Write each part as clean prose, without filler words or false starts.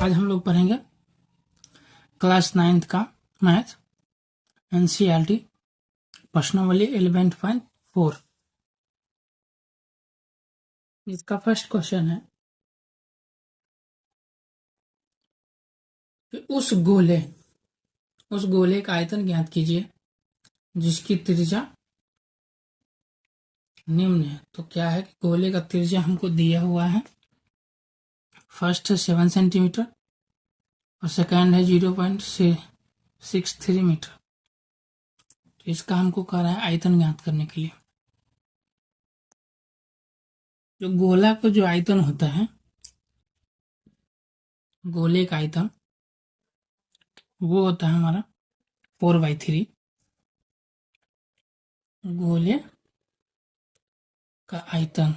आज हम लोग पढ़ेंगे क्लास 9th का मैथ एनसीईआरटी प्रश्नावली 11.4। इसका फर्स्ट क्वेश्चन है कि उस गोले का आयतन ज्ञात कीजिए जिसकी त्रिज्या निम्न है। तो क्या है कि गोले का त्रिज्या हमको दिया हुआ है, फर्स्ट है 7 सेंटीमीटर और सेकंड है 0.63 मीटर। तो इसका हमको कह रहा है आयतन ज्ञात करने के लिए। जो गोला का जो आयतन होता है, गोले का आयतन वो होता है हमारा 4/3। गोले का आयतन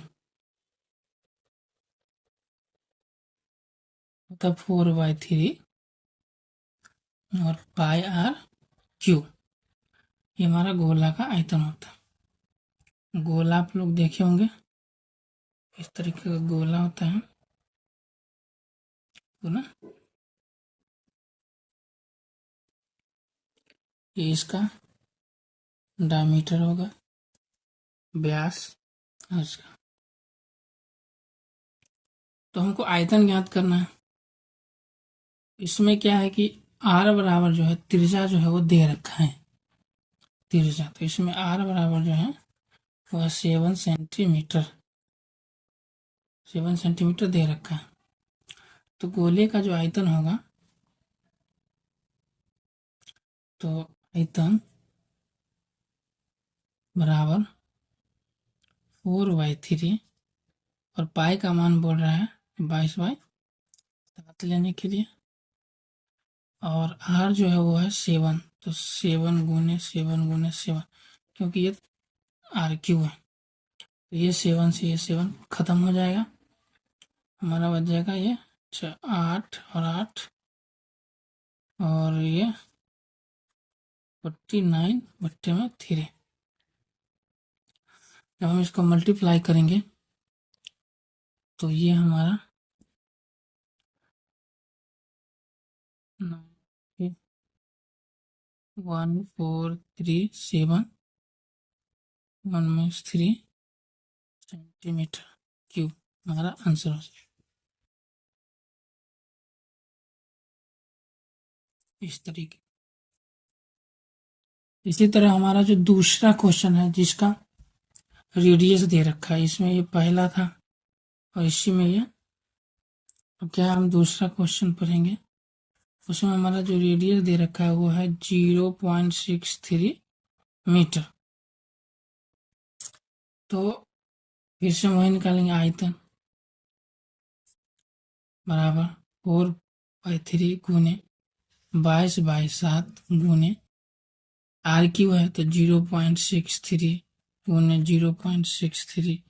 मतलब 4/3 और पाई आर क्यू, ये हमारा गोला का आयतन होता है। गोला आप लोग देखे होंगे, इस तरीके का गोला होता है तो ना, ये इसका डायमीटर होगा, व्यास इसका। तो हमको आयतन ज्ञात करना है। इसमें क्या है कि आर बराबर जो है त्रिज्या जो है वो दे रखा है त्रिज्या। तो इसमें आर बराबर जो है वह 7 सेंटीमीटर दे रखा है। तो गोले का जो आयतन होगा, तो आयतन बराबर 4/3 और पाई का मान बोल रहा है 22/7 लेने के लिए, और आर जो है वो है 7। तो 7 × 7 क्योंकि ये आर क्यू है, तो ये 7 से ये 7 खत्म हो जाएगा, हमारा बच जाएगा ये 8 और 8 और ये 49/3। जब हम इसको मल्टीप्लाई करेंगे तो ये हमारा 1437 1/3 सेंटीमीटर क्यूब हमारा आंसर हो जाएगा। इस तरीके। इसी तरह हमारा जो दूसरा क्वेश्चन है जिसका रेडियस दे रखा है, इसमें ये पहला था और इसी में ये, तो क्या हम दूसरा क्वेश्चन पढ़ेंगे, उसमें हमारा जो रेडियस दे रखा है वो है 0.63 मीटर। तो फिर से वही निकालेंगे, आयतन बराबर 4/3 गुने 22/7 गुने आर क्यू है तो 0.63 गुने 0.63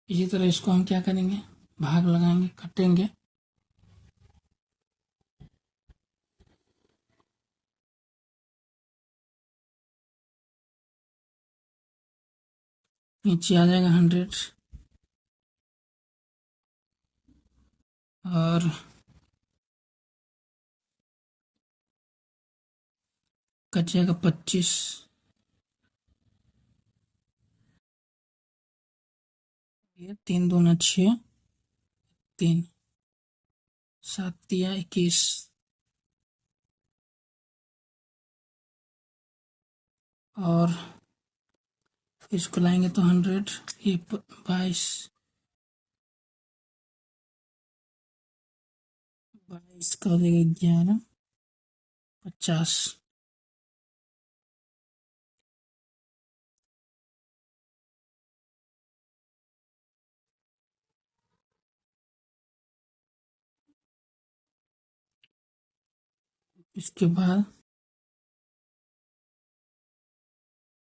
इसी तरह इसको हम क्या करेंगे, भाग लगाएंगे, कटेंगे। नीचे आ जाएगा 100 और कट जाएगा 25। ये 3 दूना 6, 3 7 दिया 21 और फिर इसको लाएंगे तो 100, ये 22 का हो जाएगा 11 50। इसके बाद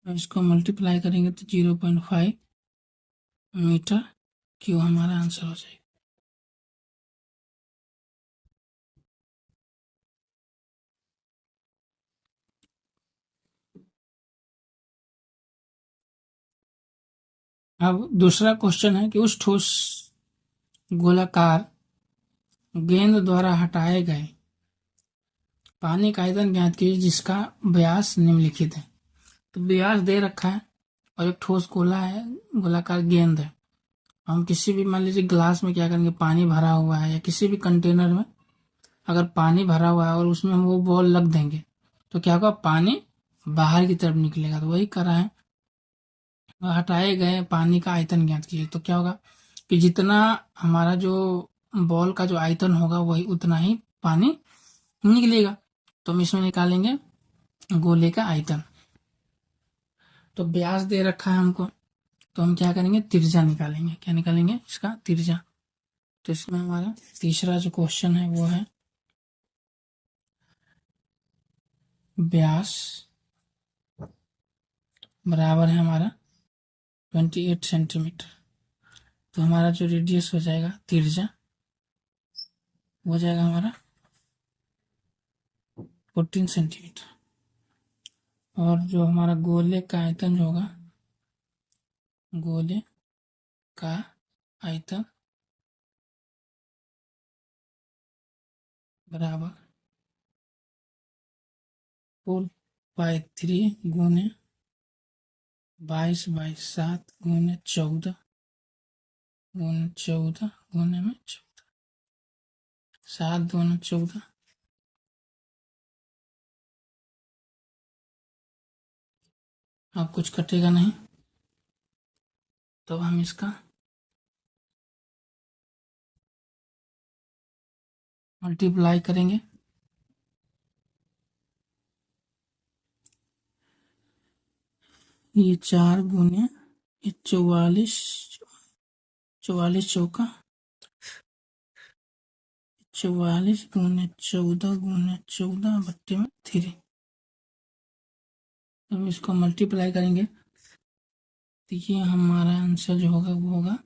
इसको मल्टीप्लाई करेंगे तो 0.5 मीटर क्यों हमारा आंसर हो जाएगा। अब दूसरा क्वेश्चन है कि उस ठोस गोलाकार गेंद द्वारा हटाए गए पानी का आयतन ज्ञात कीजिए जिसका व्यास निम्नलिखित है। तो व्यास दे रखा है और एक ठोस गोला है, गोलाकार गेंद है। हम किसी भी मान लीजिए ग्लास में क्या करेंगे, पानी भरा हुआ है या किसी भी कंटेनर में अगर पानी भरा हुआ है और उसमें हम वो बॉल लग देंगे तो क्या होगा, पानी बाहर की तरफ निकलेगा। तो वही करा है, हटाए गए पानी का आयतन ज्ञात कीजिए। तो क्या होगा कि जितना हमारा जो बॉल का जो आयतन होगा वही उतना ही पानी निकलेगा। तो हम इसमें निकालेंगे गोले का आयतन। तो व्यास दे रखा है हमको, तो हम क्या करेंगे, त्रिज्या निकालेंगे। क्या निकालेंगे, इसका त्रिज्या। तो इसमें हमारा तीसरा जो क्वेश्चन है वो है व्यास बराबर है हमारा 28 सेंटीमीटर। तो हमारा जो रेडियस हो जाएगा त्रिज्या हो जाएगा हमारा 14 सेंटीमीटर। और जो हमारा गोले का आयतन होगा, गोले का आयतन बराबर 4/3 गुने 22/7 गुने 14 गुने 14 गुने में 14, 7 दूनी 14। अब कुछ कटेगा नहीं, तो हम इसका मल्टीप्लाई करेंगे। ये 4 गुने ये 44, 44 चौका 44 गुने 14 गुने 14 बट्टे में 3। अब इसको मल्टीप्लाई करेंगे तो ये हमारा आंसर जो होगा वो होगा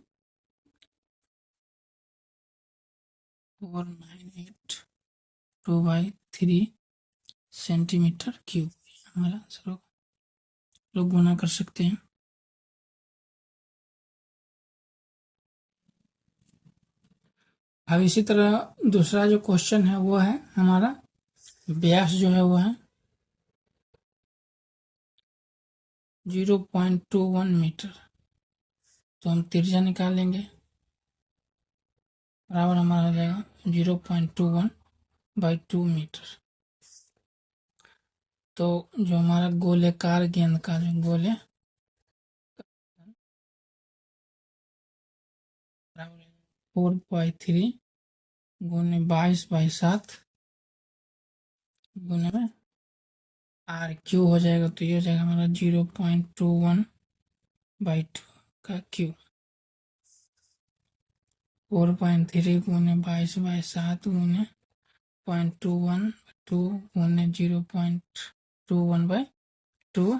4982/3 सेंटीमीटर क्यूब। हमारा आंसर होगा, लोग गुना कर सकते हैं। अब इसी तरह दूसरा जो क्वेश्चन है वो है हमारा व्यास जो है वो है 0.21 मीटर। तो हम त्रिज्या निकालेंगे, बराबर हमारा हो जाएगा 0.21/2 मीटर। तो जो हमारा गोलेकार गेंद का जो गोले बराबर 4/3 गुने 22/7 गुने में RQ हो जाएगा। तो ये हो जाएगा हमारा 0.21/2 का क्यू। 4/3 गुने 22/7 गुने 0.21/2 गुने 0.21/2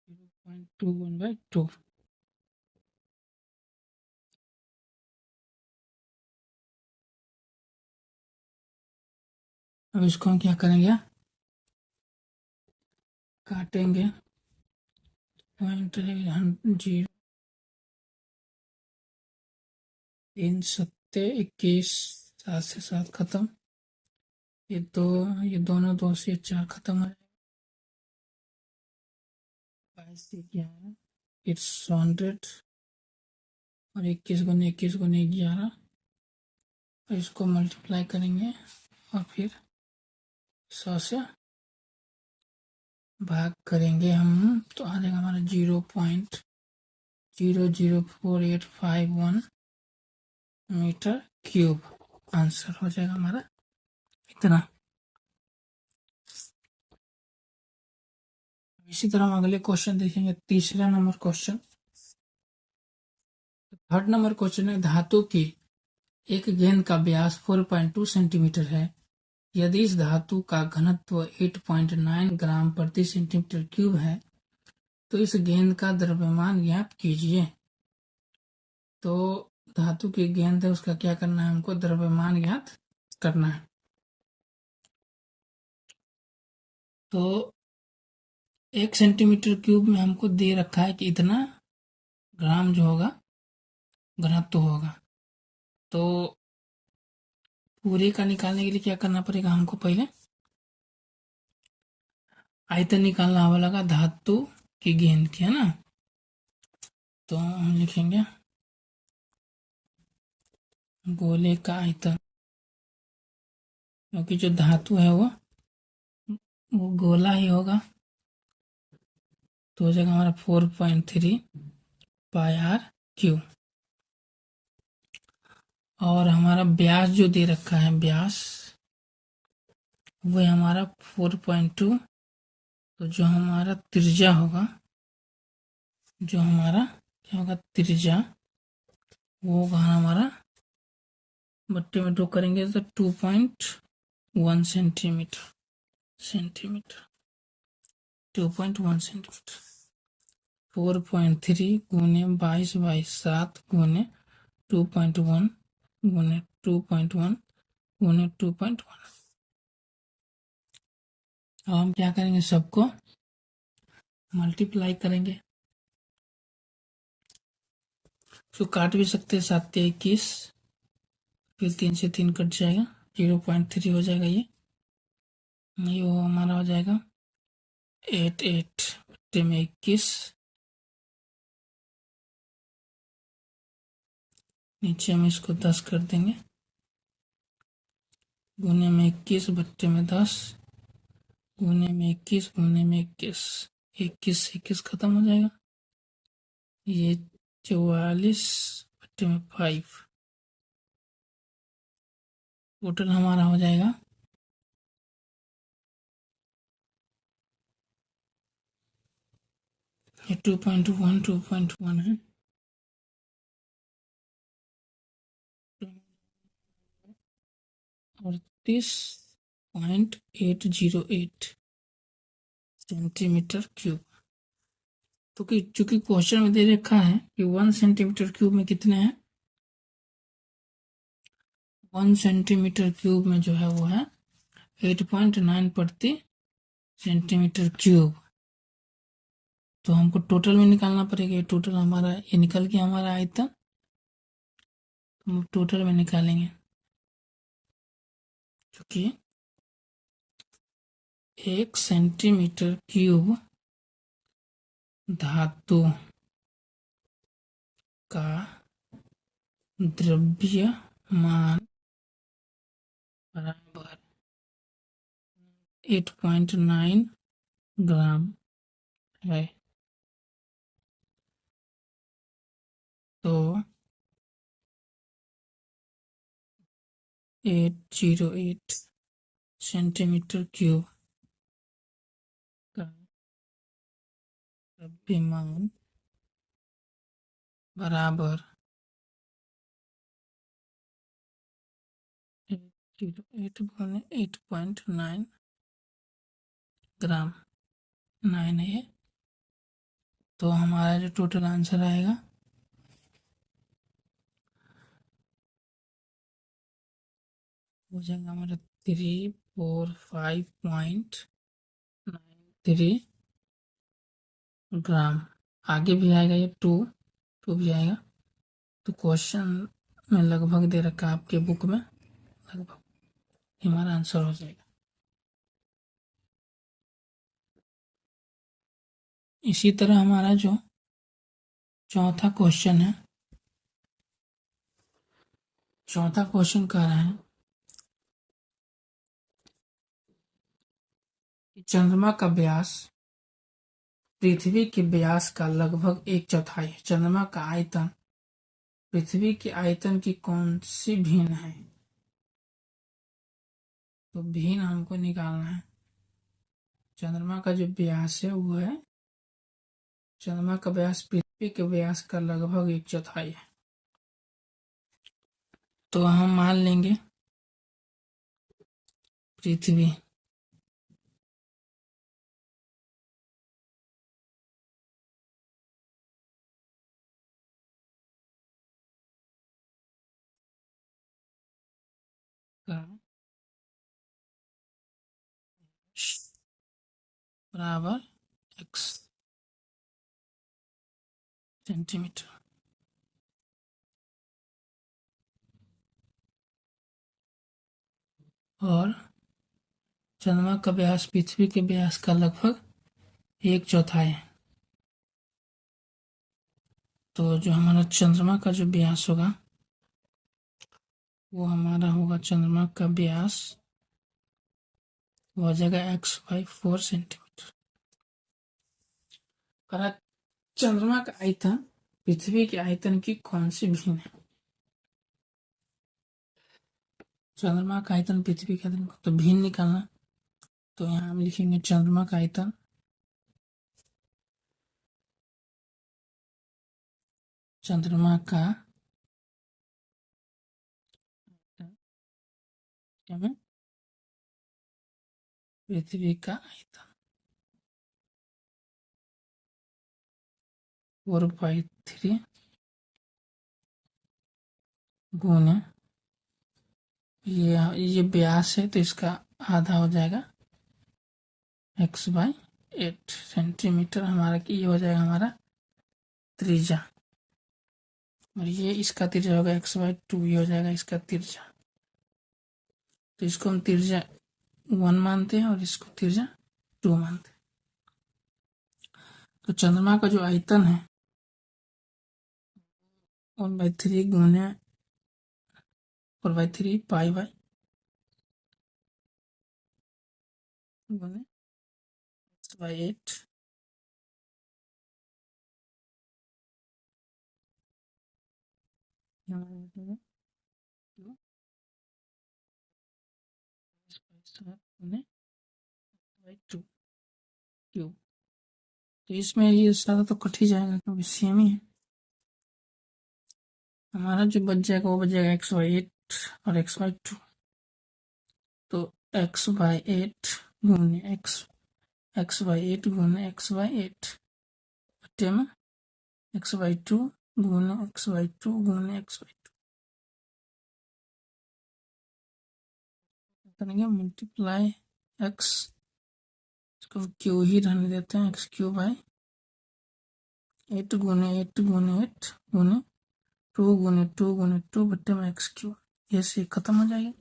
0.21/2। अब इसको हम क्या करेंगे, काटेंगे 0.0 3 सत्ते 21, 7 से 7 खत्म, ये दो, ये दोनों 2 से 4 खत्म है, 22 से 11 इट्स 100 और 21 गुने 21 गुने 11 और इसको मल्टीप्लाई करेंगे और फिर 100 से भाग करेंगे हम, तो आ जाएगा हमारा 0.004851 मीटर क्यूब। आंसर हो जाएगा हमारा इतना। इसी तरह हम अगले क्वेश्चन देखेंगे, तीसरा number question. Third number question है धातु की एक गेंद का व्यास 4.2 सेंटीमीटर है। यदि इस धातु का घनत्व 8.9 ग्राम प्रति सेंटीमीटर क्यूब है तो इस गेंद का द्रव्यमान ज्ञात कीजिए। तो धातु की गेंद है, उसका क्या करना है, हमको द्रव्यमान ज्ञात करना है। तो 1 सेंटीमीटर क्यूब में हमको दे रखा है कि इतना ग्राम जो होगा घनत्व होगा। तो पूरे का निकालने के लिए क्या करना पड़ेगा हमको? पहले आयतन निकालना होगा धातु की गेंद की, है ना। तो हम लिखेंगे गोले का आयतन, क्योंकि जो धातु है वो गोला ही होगा। तो हो जाएगा हमारा 4.3 पाई आर क्यू। और हमारा व्यास जो दे रखा है, व्यास वो है हमारा 4.2। तो जो हमारा त्रिज्या होगा, जो हमारा क्या होगा त्रिज्या, वो होगा हमारा बट्टे में 2 करेंगे तो 2.1 सेंटीमीटर 2.1 सेंटीमीटर। 4.3 गुने 22/7 गुने 2.1 गुने 2.1 गुने 2.1। अब हम क्या करेंगे, सबको मल्टीप्लाई करेंगे। तो काट भी सकते हैं, 7×21, फिर 3 से 3 कट जाएगा, 0.3 हो जाएगा। ये वो हमारा हो जाएगा 8 बट्टे में 21। नीचे हम इसको 10 कर देंगे, गुने में 21 बट्टे में 10 गुने में 21 गुने में 21, 21 से 21 खत्म हो जाएगा। ये 44 बट्टे में 5, टोटल हमारा हो जाएगा 2.1 है। 38.808 सेंटीमीटर क्यूब। तो कि चूंकि क्वेश्चन में दे रखा है कि 1 सेंटीमीटर क्यूब में कितने हैं, 1 सेंटीमीटर क्यूब में जो है वो है 8.9 प्रति सेंटीमीटर क्यूब। तो हमको टोटल में निकालना पड़ेगा। ये टोटल हमारा, ये निकल गया हमारा आयतन। हम टोटल में निकालेंगे, क्योंकि 1 सेंटीमीटर क्यूब धातु का द्रव्यमान बराबर 8.9 ग्राम है। तो 808 सेंटीमीटर क्यूब का द्रव्यमान बराबर 808 गुने 8.9 ग्राम, 9 है। तो हमारा जो टोटल आंसर आएगा हो जाएगा हमारा 345.93 ग्राम। आगे भी आएगा, ये टू भी आएगा। तो क्वेश्चन में लगभग दे रखा है आपके बुक में, लगभग हमारा आंसर हो जाएगा। इसी तरह हमारा जो चौथा क्वेश्चन है, चौथा क्वेश्चन कह रहा है कि चंद्रमा का व्यास पृथ्वी के व्यास का लगभग 1/4 है। चंद्रमा का आयतन पृथ्वी के आयतन की कौन सी भिन्न है? तो भिन्न हमको निकालना है। चंद्रमा का जो व्यास है वो है, चंद्रमा का व्यास पृथ्वी के व्यास का लगभग 1/4 है। तो हम मान लेंगे पृथ्वी का बराबर x सेंटीमीटर। और चंद्रमा का व्यास पृथ्वी के व्यास का लगभग 1/4 है। तो जो हमारा चंद्रमा का जो व्यास होगा वो हमारा होगा, चंद्रमा का व्यास हो जाएगा x/4 सेंटीमीटर। कहा चंद्रमा का आयतन पृथ्वी के आयतन की कौन सी भिन्न है? चंद्रमा का आयतन पृथ्वी के आयतन तो भिन्न निकालना, तो यहाँ हम लिखेंगे चंद्रमा का आयतन चंद्रमा का पृथ्वी का आयतन 4/3 गुने ये व्यास है तो इसका आधा हो जाएगा x/8 सेंटीमीटर। हमारा ये हो जाएगा हमारा त्रिज्या, और ये इसका त्रिज्या होगा x/2, ये हो जाएगा इसका त्रिज्या। तो इसको हम त्रिज्या 1 मानते हैं और इसको त्रिज्या 2 मानते हैं। तो चंद्रमा का जो आयतन है 1/3 गुने 4/3 पाई बाई गुने x/8 गुने 2 क्यूब। तो इसमें ये सारा तो कट ही जाएगा क्योंकि सेम ही है। हमारा जो बच जाएगा वो बच जाएगा x/8 और x/2। तो x/8 गुने x/8 गुने x/8 बट्टे में x/2 गुने x/2 गुने x/2 करेंगे मल्टीप्लाई x, इसको क्यू ही रहने देते हैं, x³ 8 गुने 8 गुने 8 गुने 2 गुने 2 गुने 2 बट्टे में x³। ये से खत्म हो जाएगा,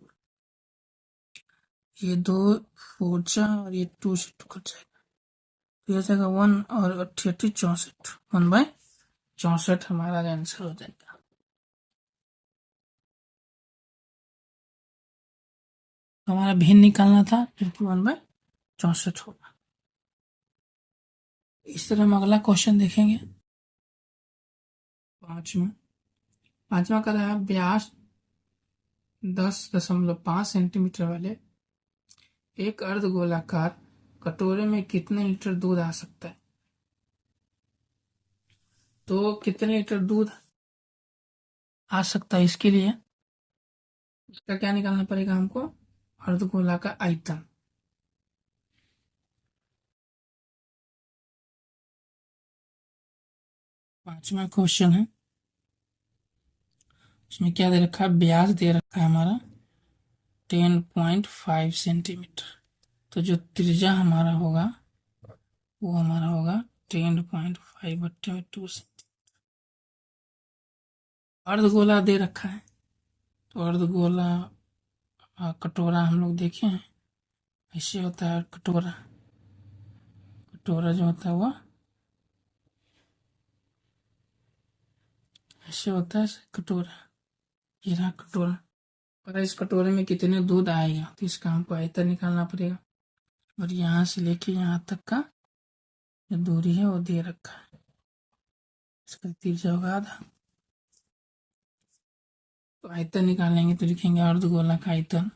ये 2 4 और ये 2 से 2 कट जाएगा, तो ये जाएगा 1 और 88 64 1/64 हमारा आंसर हो जाएगा। हमारा भिन्न निकालना था जो कि 1/64 होगा। इस तरह हम अगला क्वेश्चन देखेंगे। पांचवा का रहा व्यास 10.5 सेंटीमीटर वाले एक अर्धगोलाकार कटोरे में कितने लीटर दूध आ सकता है? तो कितने लीटर दूध आ सकता है, इसके लिए इसका क्या निकालना पड़ेगा हमको? अर्धगोला का आयतन। पांचवा क्वेश्चन है, इसमें क्या दे रखा है? व्यास दे रखा है हमारा 10.5 सेंटीमीटर। तो जो त्रिज्या हमारा होगा वो हमारा होगा 10.5 बट्टे में 2 सेंटीमीटर। अर्धगोला दे रखा है, तो अर्धगोला कटोरा हम लोग देखे हैं, ऐसे होता है कटोरा। कटोरा जो होता है वो ऐसे होता है कटोरा, ये रहा कटोरा। और इस कटोरे में कितने दूध आएगा तो इसका हमको आयतन निकालना पड़ेगा, और यहाँ से लेके यहाँ तक का जो दूरी है वो दे रखा है, इसका त्रिज्या होगा आधा। तो आयतन निकालेंगे तो लिखेंगे अर्धगोला का आयतन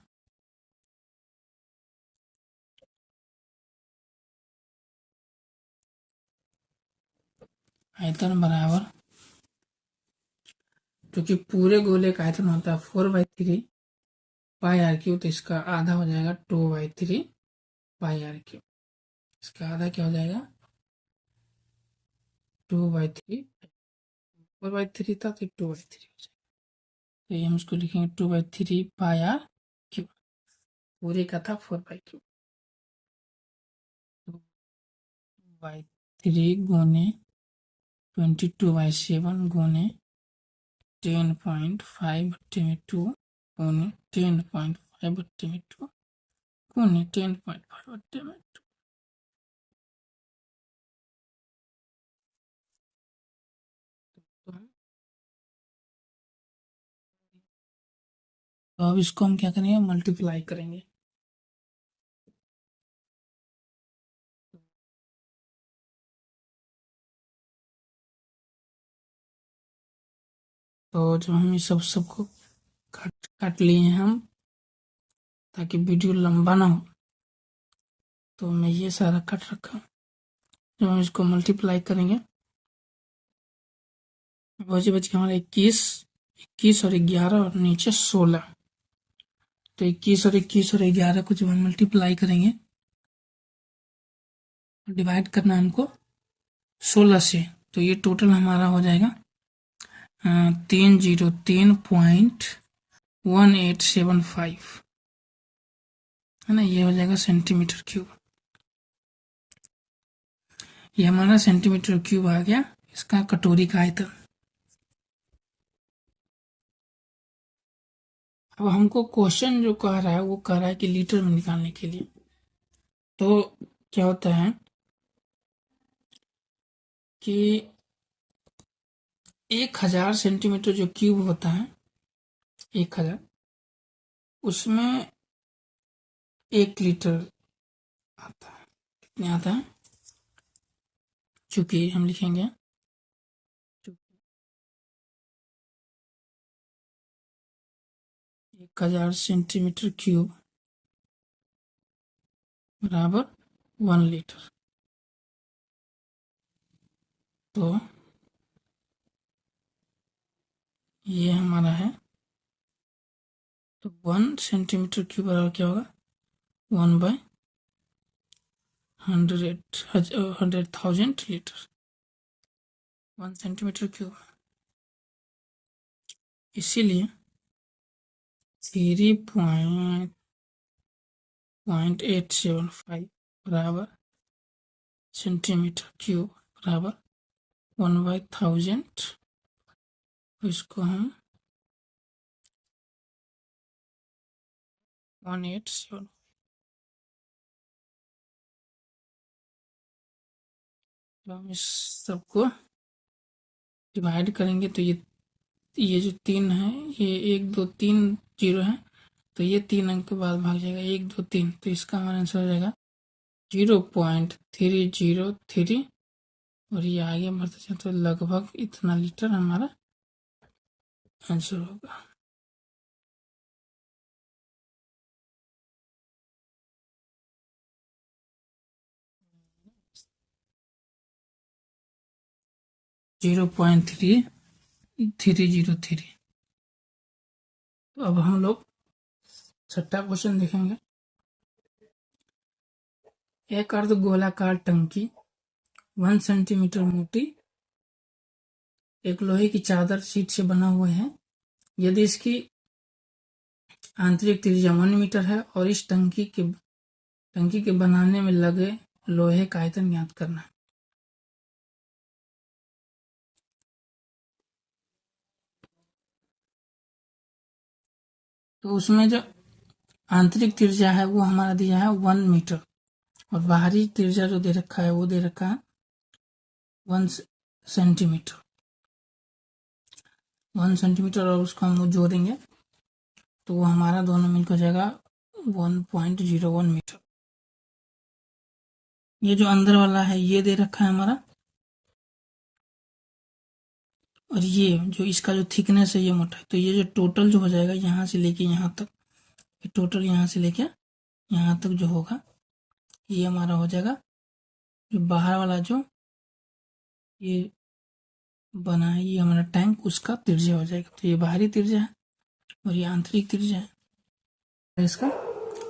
बराबर, क्योंकि पूरे गोले का आयतन होता है 4/3 पाई r³, तो इसका आधा हो जाएगा 2/3 पाई r³। इसका आधा क्या हो जाएगा? 2/3, 4/3 था तो 2/3 हो जाएगा। तो ये हम इसको लिखेंगे 2/3 पाई r³, पूरे का था 4/3। बाई 3 गुने 22/7 गुने 10.5/2 गुने 10.5/2 गुने 10.5/2। तो अब इसको हम क्या करेंगे, मल्टीप्लाई करेंगे। तो जब हम ये सबको काट काट लिए हैं हम, ताकि वीडियो लंबा ना हो, तो मैं ये सारा काट रखा हूँ। जब हम इसको मल्टीप्लाई करेंगे, बच गया हमारा 21 और 11 और नीचे 16। तो 21 और 11 को जब हम मल्टीप्लाई करेंगे, डिवाइड करना है हमको 16 से, तो ये टोटल हमारा हो जाएगा 303.1875, है ना। ये हो जाएगा सेंटीमीटर क्यूब। ये हमारा सेंटीमीटर क्यूब आ गया इसका कटोरी का आयतन। अब हमको क्वेश्चन जो कह रहा है वो कह रहा है कि लीटर में निकालने के लिए। तो क्या होता है कि 1000 सेंटीमीटर जो क्यूब होता है, 1000, उसमें 1 लीटर आता है। कितने आता है, चूंकि हम लिखेंगे 1000 सेंटीमीटर क्यूब बराबर 1 लीटर। तो ये हमारा है, तो 1 सेंटीमीटर क्यूब बराबर क्या होगा, 1/100,000 लीटर, 1 सेंटीमीटर क्यूब। इसीलिए 3.875 बराबर सेंटीमीटर क्यूब बराबर 1/1000। इसको हम 187, तो हम इस सबको डिवाइड करेंगे तो ये जो 3 है, ये 1 2 3 0 है, तो ये 3 अंक के बाद भाग जाएगा 1 2 3, तो इसका हमारा आंसर हो जाएगा 0.303, और ये आगे बढ़ते चलते तो लगभग इतना लीटर हमारा आंसर होगा। Zero point 303। तो अब हम लोग छठा क्वेश्चन देखेंगे। एक अर्ध गोलाकार टंकी 1 सेंटीमीटर मोटी एक लोहे की चादर शीट से बना हुआ है। यदि इसकी आंतरिक त्रिज्या 1 मीटर है और इस टंकी के बनाने में लगे लोहे का आयतन ज्ञात करना है। तो उसमें जो आंतरिक त्रिज्या है वो हमारा दिया है 1 मीटर, और बाहरी त्रिज्या जो दे रखा है वो दे रखा है 1 सेंटीमीटर। 1 सेंटीमीटर और उसको हम जोड़ेंगे तो वो हमारा दोनों मिलकर हो जाएगा 1.01 मीटर। ये जो अंदर वाला है ये दे रखा है हमारा, और ये जो इसका जो थिकनेस है ये मोटा है। तो ये जो टोटल जो हो जाएगा यहाँ से लेके यहाँ तक, ये टोटल यहाँ से लेके यहाँ तक जो होगा ये हमारा हो जाएगा, जो बाहर वाला जो ये बना है ये हमारा टैंक, उसका त्रिज्या हो जाएगा। तो ये बाहरी त्रिज्या है और ये आंतरिक त्रिज्या है इसका।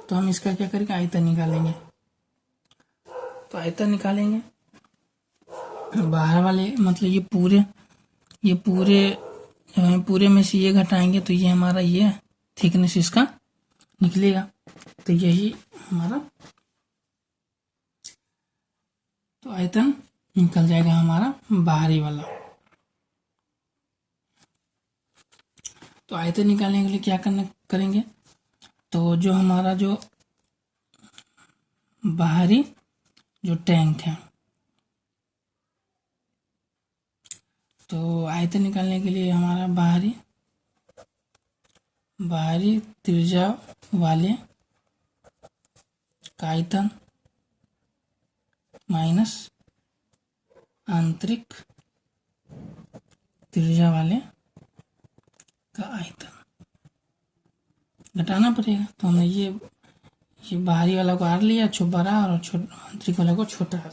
तो हम इसका क्या करेंगे, आयतन निकालेंगे। तो आयतन निकालेंगे बाहर वाले, मतलब ये पूरे में से ये घटाएंगे तो ये हमारा ये थिकनेस इसका निकलेगा। तो यही हमारा तो आयतन निकल जाएगा हमारा बाहरी वाला। तो आयतन निकालने के लिए क्या करेंगे, तो जो हमारा जो बाहरी जो टैंक है, तो आयतन निकालने के लिए हमारा बाहरी त्रिज्या वाले का आयतन माइनस आंतरिक त्रिज्या वाले का आयतन घटाना पड़ेगा। तो हमने ये बाहरी वाला को आर लिया बड़ा और आंतरिक वाला को छोटा।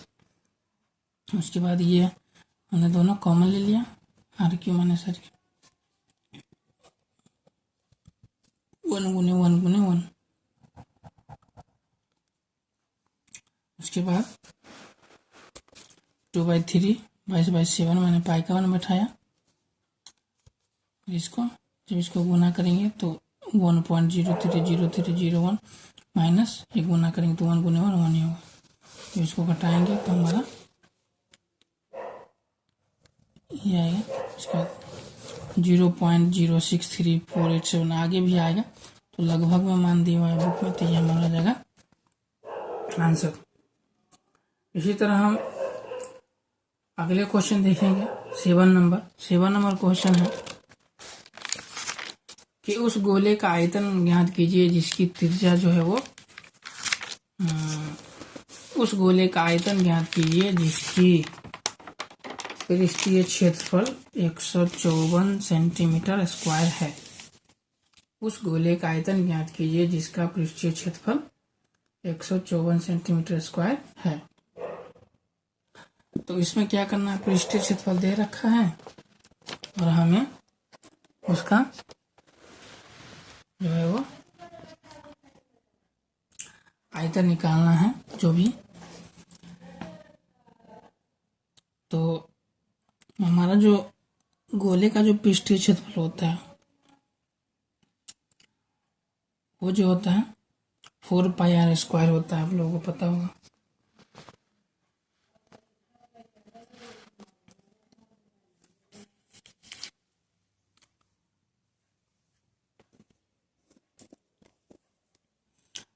उसके बाद ये हमने दोनों कॉमन ले लिया, R Q minus R Q, 1 गुने 1 गुने 1। उसके बाद 2/3 22/7 मैंने पाई का 1 बैठाया। जब इसको गुना करेंगे तो 1.030301 माइनस ये गुना करेंगे तो 1 गुने 1 1 ही होगा। जब इसको घटाएंगे तो हमारा ये आएगा। इसका 0.063487 आगे भी आएगा, तो लगभग में मान दिया हुआ है बुक में, तो ये हमारा जाएगा आंसर। इसी तरह हम अगले क्वेश्चन देखेंगे। 7 नंबर क्वेश्चन है कि उस गोले का आयतन ज्ञात कीजिए जिसकी त्रिज्या जो है वो उस गोले का आयतन ज्ञात कीजिए जिसकी पृष्ठीय क्षेत्रफल 154 सेंटीमीटर स्क्वायर है। उस गोले का आयतन ज्ञात कीजिए जिसका पृष्ठीय क्षेत्रफल 154 सेंटीमीटर स्क्वायर है। तो इसमें क्या करना है, पृष्ठीय क्षेत्रफल दे रखा है और हमें उसका जो है वो आयतन निकालना है जो भी। तो हमारा जो गोले का जो पृष्ठीय क्षेत्रफल होता है वो जो होता है 4πr² होता है, आप लोगों को पता होगा।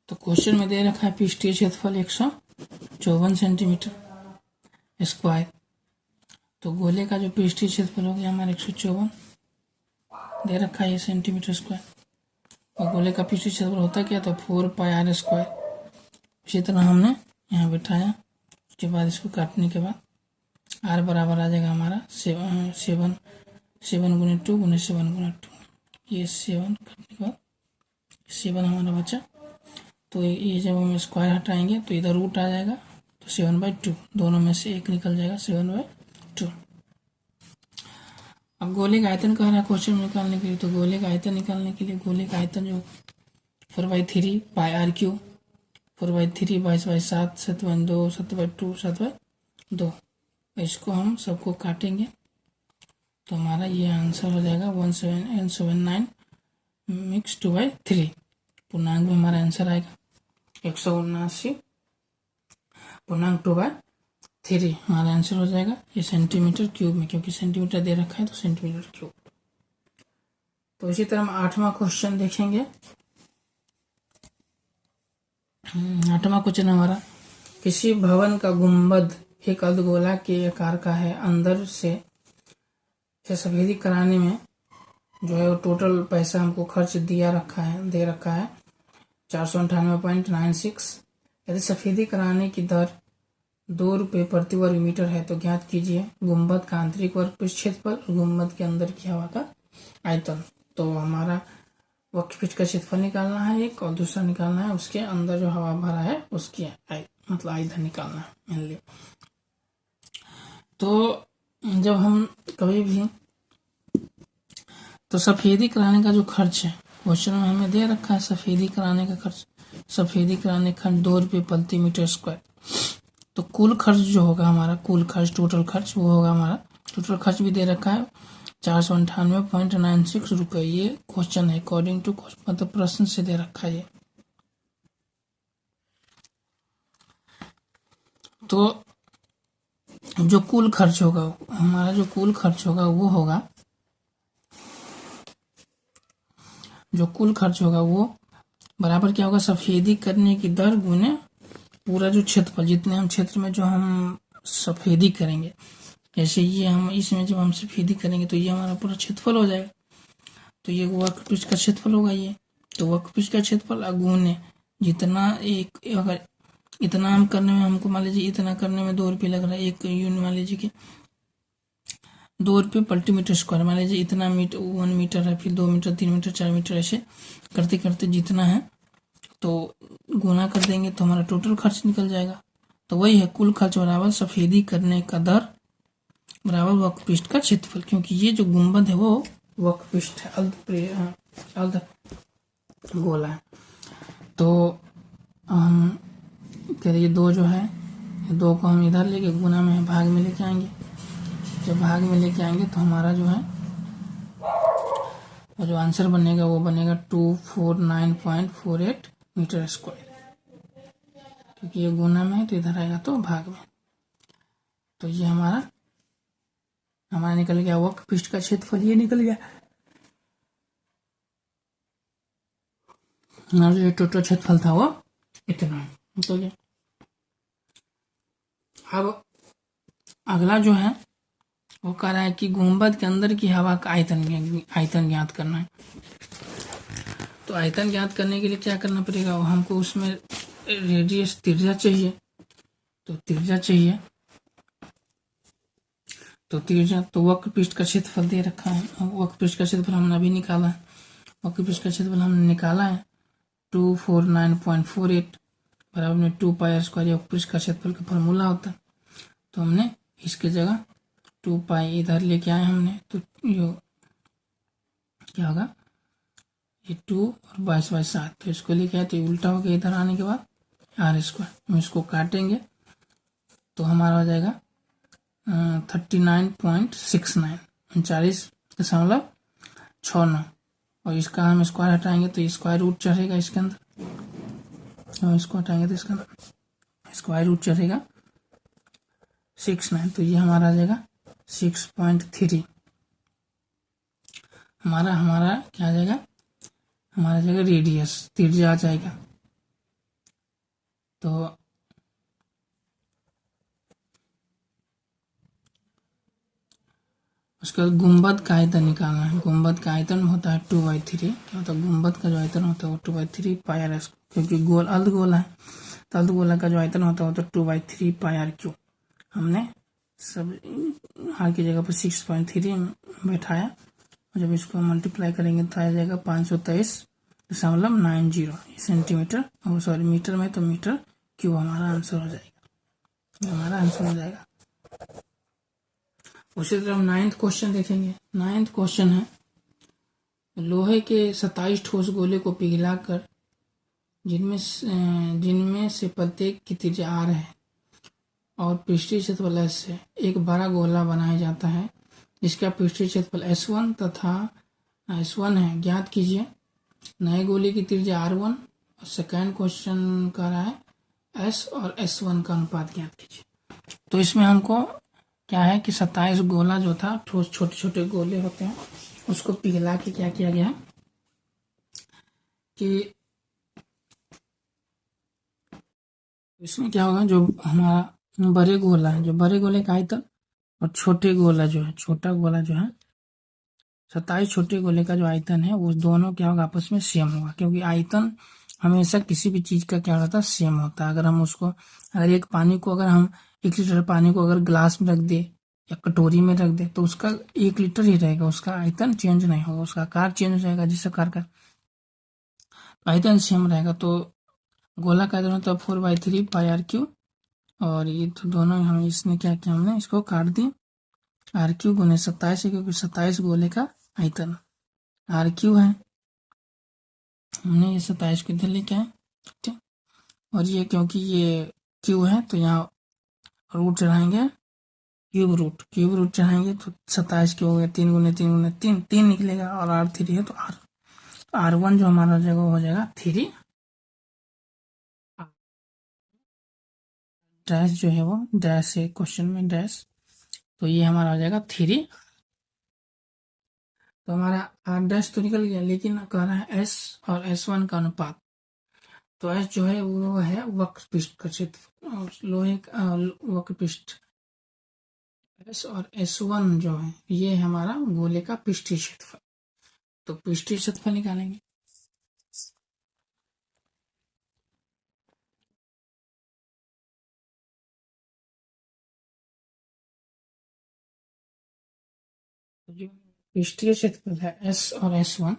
तो क्वेश्चन में दे रखा है पृष्ठीय क्षेत्रफल 154 सेंटीमीटर स्क्वायर। तो गोले का जो पृष्ठीय क्षेत्रफल हो गया हमारा 154 दे रखा है, ये सेंटीमीटर स्क्वायर। और गोले का पृष्ठीय क्षेत्रफल होता क्या, तो 4πr²। इसी तरह हमने यहाँ बिठाया। उसके बाद इसको काटने के बाद r बराबर आ जाएगा हमारा 7 गुने 2 गुने 7 गुने 2। ये 7 काटने के बाद 7 हमारा बचा। तो ये जब हम स्क्वायर हटाएंगे तो इधर रूट आ जाएगा, तो 7/2 दोनों में से एक निकल जाएगा, 7/2। अब गोले का आयतन कह रहा है क्वेश्चन में निकालने के लिए। तो गोले का आयतन निकालने के लिए गोले का आयतन जो 4/3 πr³, 4/3 22/7 7/2 7/2 7/2। इसको हम सबको काटेंगे तो हमारा ये आंसर हो जाएगा 1779 मिक्स 2/3। पूर्णांक में हमारा आंसर आएगा 179.2/3 हमारा आंसर हो जाएगा। ये सेंटीमीटर क्यूब में, क्योंकि सेंटीमीटर दे रखा है तो सेंटीमीटर क्यूब। तो इसी तरह हम 8वां क्वेश्चन देखेंगे। 8वां क्वेश्चन हमारा, किसी भवन का गुंबद एक अर्धगोला के आकार का है। अंदर से सफेदी कराने में जो है वो टोटल पैसा हमको खर्च दे रखा है 498.96। यदि सफेदी कराने की दर 2 रुपये प्रति वर्ग मीटर है तो ज्ञात कीजिए गुंबद का आंतरिक वर्ग पृष्ठ क्षेत्रफल और गुंबद के अंदर की हवा का आयतन। तो हमारा वक्र पृष्ठ का क्षेत्रफल निकालना है एक, और दूसरा निकालना है उसके अंदर जो हवा भरा है उसकी मतलब आयतन निकालना है मेनली। तो जब हम कभी भी तो सफेदी कराने का जो खर्च है क्वेश्चन में हमें दे रखा है, सफेदी कराने का खर्च, सफेदी कराने का 2 रुपये प्रति मीटर स्क्वायर। तो कुल खर्च जो होगा हमारा, कुल खर्च टोटल खर्च वो होगा हमारा, टोटल खर्च भी दे रखा है 498.96 रुपये। ये क्वेश्चन है अकॉर्डिंग टू मतलब प्रश्न से दे रखा है ये। तो जो कुल खर्च होगा, हमारा जो कुल खर्च होगा वो होगा, जो कुल खर्च होगा वो बराबर क्या होगा, सफेदी करने की दर गुने पूरा जो क्षेत्रफल, जितने हम क्षेत्र में जो हम सफेदी करेंगे, जैसे ये हम इसमें जब हम सफेदी करेंगे तो ये हमारा पूरा क्षेत्रफल हो जाएगा, तो ये वर्कपीस का क्षेत्रफल होगा ये, तो वर्कपीस का क्षेत्रफल गुने जितना एक, अगर इतना हम करने में हमको मान लीजिए इतना करने में 2 रुपये लग रहा है, एक यूनिट मान लीजिए कि 2 रुपये प्रति मीटर स्क्वायर, मान लीजिए इतना मीटर 1 मीटर है, फिर 2 मीटर 3 मीटर 4 मीटर, ऐसे करते करते जितना है तो गुना कर देंगे तो हमारा टोटल खर्च निकल जाएगा। तो वही है, कुल खर्च बराबर सफेदी करने का दर बराबर वर्कपीस का क्षेत्रफल, क्योंकि ये जो गुंबद है वो वर्कपीस है, अर्ध गोला है। तो हम करिए 2 जो है, 2 को हम इधर लेके गुना में भाग में लेके आएंगे, जब भाग में लेके आएंगे तो हमारा जो है और जो आंसर बनेगा वो बनेगा 249.48 मीटर स्क्वायर, क्योंकि ये गुना में है तो इधर आएगा तो भाग में। तो ये हमारा निकल गया वर्कपीस का क्षेत्रफल, ये निकल गया। हमारा जो टोटल क्षेत्रफल था वो इतना निकल गया। अब अगला जो है वो कह रहा है कि गुंबद के अंदर की हवा का आयतन ज्ञात करना है। तो आयतन ज्ञात करने के लिए क्या करना पड़ेगा, हमको उसमें रेडियस त्रिज्या चाहिए, तो त्रिज्या चाहिए, तो त्रिज्या, तो वर्कपीस का क्षेत्रफल दे रखा है, वर्कपीस का क्षेत्रफल हमने अभी निकाला है, वर्कपीस का क्षेत्रफल हमने निकाला है 249.48 बराबर में 2 पाई स्क्वायर, वर्कपीस का क्षेत्रफल का फॉर्मूला होता है। तो हमने इसकी जगह 2 पाई इधर लेके आए हमने, तो ये क्या होगा, ये 2 और 22/7, तो इसको लेके आए तो ये उल्टा हो गया, इधर आने के बाद R स्क्वायर, हम इसको काटेंगे तो हमारा हो जाएगा 39.69, 39.69, और इसका हम स्क्वायर हटाएंगे तो स्क्वायर रूट चढ़ेगा इसके अंदर, हम इसको हटाएंगे तो इसका स्क्वायर रूट चढ़ेगा 69, तो ये हमारा आ जाएगा 6.3, हमारा क्या आ जाएगा, हमारा जाएगा रेडियस, त्रिज्या आ जाएगा। तो उसका गुंबद का आयतन निकालना है, गुंबद का आयतन होता है 2/3, क्या होता है, गुंबद का जो आयतन होता है वो 2/3 पाई आर, क्योंकि गोल अर्धगोला है, तो अर्धगोला का जो आयतन होता है वो तो 2/3 पाई आर क्यू, हमने सब आर की जगह पर 6.3 बैठाया, और जब इसको मल्टीप्लाई करेंगे तो आ जाएगा 523.90 सेंटीमीटर, और सॉरी मीटर में, तो मीटर क्यूब हमारा आंसर हो जाएगा, हमारा आंसर हो जाएगा। उसी तरह हम 9th क्वेश्चन देखेंगे। 9th क्वेश्चन है, लोहे के 27 ठोस गोले को पिघलाकर जिनमें से प्रत्येक की त्रिज्या R है और पृष्ठीय क्षेत्रफल S से एक बड़ा गोला बनाया जाता है जिसका पृष्ठीय क्षेत्रफल S1 तथा S1 है, ज्ञात कीजिए नए गोले की त्रिज्या R1, और सेकेंड क्वेश्चन कर रहा है S और S1 का अनुपात ज्ञात कीजिए। तो इसमें हमको क्या है कि 27 गोला जो था, ठोस छोटे छोटे गोले होते हैं, उसको पिघला के क्या किया गया कि इसमें क्या होगा, जो हमारा बड़े गोला है, जो बड़े गोले का आयतन और छोटे गोला जो है, छोटा गोला जो है, 27 छोटे गोले का जो आयतन है वो दोनों क्या होगा, आपस में सेम होगा, क्योंकि आयतन हमेशा किसी भी चीज का क्या होता है, सेम होता है। अगर हम उसको, अगर एक पानी को, अगर हम 1 लीटर पानी को अगर ग्लास में रख दे या कटोरी में रख दे तो उसका 1 लीटर ही रहेगा, उसका आयतन चेंज नहीं होगा, उसका आकार चेंज हो जाएगा, जिस आकार का आयतन सेम रहेगा। तो गोला का आयतन होता है 4/3 पाई आर क्यू, और ये तो दोनों हम इसने क्या किया, हमने इसको काट दिया, आर क्यू गुने 27 है, क्योंकि 27 गोले का आयतन आर क्यू है, हमने ये 27 को इधर लेके आए, ठीक है, और ये क्योंकि ये क्यू है तो यहाँ रूट चढ़ाएंगे, क्यूब रूट चढ़ाएंगे तो 27 क्यों हो गया, 3 गुने 3 गुने 3, 3 निकलेगा, और R3 है तो R1 जो हमारा हो जाएगा वो हो जाएगा 3, डैश जो है वो डैश है, क्वेश्चन में डैश तो ये हमारा हो जाएगा 3। तो हमारा आर डैश तो निकल गया, लेकिन कह रहा है एस और S1 का अनुपात। तो एस जो है वो है वक्र पृष्ठ का क्षेत्र और लोहे का वक्र पृष्ठ, एस और S1 जो है ये हमारा गोले का पृष्ठीय क्षेत्रफल। तो पृष्ठीय क्षेत्रफल निकालेंगे। तो जो पृष्ठीय क्षेत्रफल है एस और S1,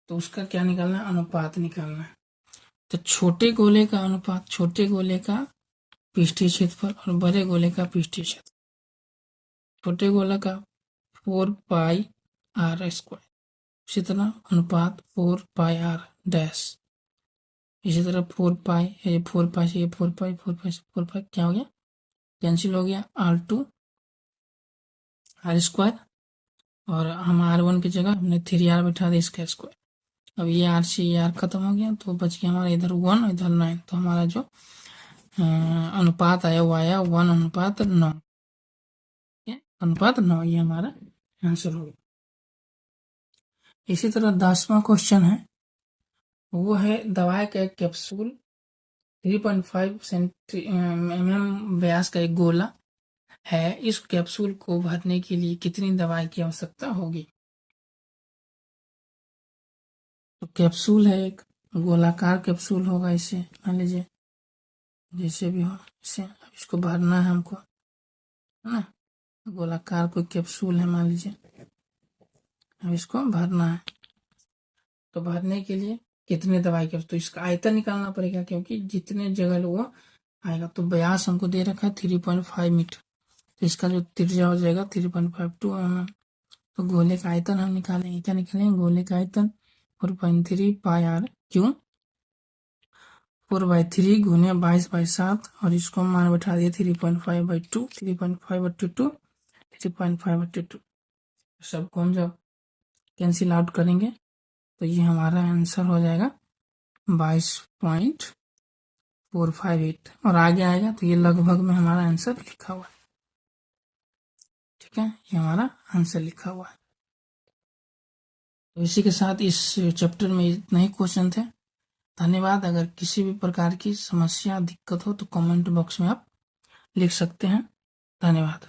तो उसका क्या निकालना है, अनुपात निकालना है। तो छोटे गोले का अनुपात छोटे गोले का पृष्ठीय क्षेत्रफल और बड़े गोले का पृष्ठीय क्षेत्रफल। छोटे गोले का 4πr², इसी तरह अनुपात 4πr डैश, इसी तरह 4π, ये 4π से ये 4π, 4π से 4π क्या हो गया, कैंसिल हो गया, R² और हम R1 की जगह हमने 3R बैठा दिया, इसका स्क्वायर। अब ये R से ये R खत्म हो गया, तो बच गया हमारा इधर 1 इधर 9। तो हमारा जो अनुपात आया वो आया 1:9, अनुपात 9, ये हमारा आंसर होगा। इसी तरह 10वां क्वेश्चन है, वो है दवाई का एक कैप्सूल 3.5 mm व्यास का एक गोला है, इस कैप्सूल को भरने के लिए कितनी दवाई की आवश्यकता होगी। तो कैप्सूल है एक गोलाकार कैप्सूल होगा, इसे मान लीजिए जैसे भी हो, इसे इसको भरना है हमको, है ना। गोलाकार कोई कैप्सूल है मान लीजिए, अब इसको भरना है। तो भरने के लिए कितने दवाई के, तो इसका आयतन निकालना पड़ेगा, क्योंकि जितने जगह वो आएगा। तो व्यास हमको दे रखा है 3.5 मीटर, तो इसका जो त्रिज्या हो जाएगा 3.52 mm। तो गोले का आयतन हम निकालेंगे, क्या निकालेंगे, गोले का आयतन 4.3 πr क्यों 4/3 गुने 22/7, और इसको मान बैठा दिया 3.5/2, 3.5/2, 3.5/2। सबको हम जब कैंसिल आउट करेंगे तो ये हमारा आंसर हो जाएगा 22.458, और आगे आएगा तो ये लगभग में हमारा आंसर लिखा हुआ है। ठीक है, ये हमारा आंसर लिखा हुआ है। तो इसी के साथ इस चैप्टर में इतने ही क्वेश्चन थे। धन्यवाद। अगर किसी भी प्रकार की समस्या दिक्कत हो तो कमेंट बॉक्स में आप लिख सकते हैं। धन्यवाद।